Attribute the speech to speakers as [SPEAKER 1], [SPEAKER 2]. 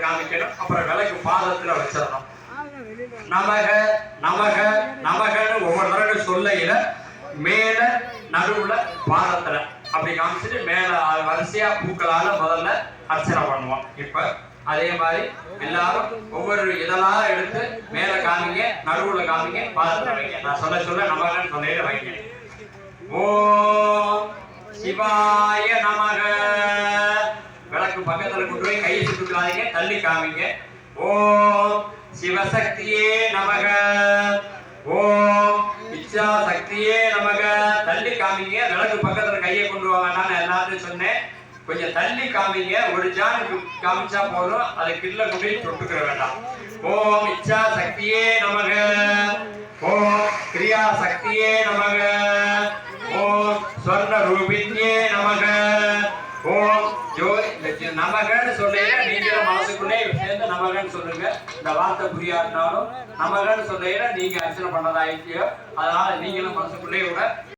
[SPEAKER 1] காமிக்கணும். அப்புறம் விளக்கு பாதத்துல வச்சிடணும். நமக நமக நமகன்னு ஒவ்வொரு தடவை சொல்லையில மேல நடுவுல பாதத்துல அப்படி காமிச்சிட்டு மேல வரிசையா பூக்களால முதல்ல அர்ச்சனை பண்ணுவோம். இப்ப அதே மாதிரி எல்லாரும் ஒவ்வொரு இதெல்லாம் எடுத்து மேல காமிங்க, நடுவுல காமிங்க, பாதத்துல வைங்க. நான் சொல்ல சொல்ல நமகன்னு சொன்னையில வைங்க. ஓம் சிவாய நமக. விளக்கு பக்கத்துல கொண்டு போய் கையை சுட்டுக்காதீங்க, தள்ளி காமிங்க. ஓம் சிவசக்தியே நமக. ஓம் இச்சா சக்தியே நமக. தள்ளி காமிங்க. விளக்கு பக்கத்துல கையை கொண்டு வாங்க. நான் எல்லாத்தையும் சொன்னேன், கொஞ்சம் தள்ளி காமிங்க. ஒரு ஜானுக்கு காமிச்சா போதும், அதை கிள்ள கொண்டு தொட்டுக்கிற வேண்டாம். ஓம் இச்சா சக்தியே நமக. ஓம் கிரியா சக்தியே நமக. ஓம் ஸ்வர்ண ரூபிண்யே நமக. ஓம் நமகன்னு சொல்லையில நீங்களும் மனசுக்குள்ளே சேர்ந்து நமகன்னு சொல்லுங்க. இந்த வார்த்தை புரியாதுனாலும் நமகன்னு சொல்லையில நீங்க அர்ச்சனை பண்ணதாயிட்டியோ, அதனால நீங்களும் மனசுக்குள்ளே கூட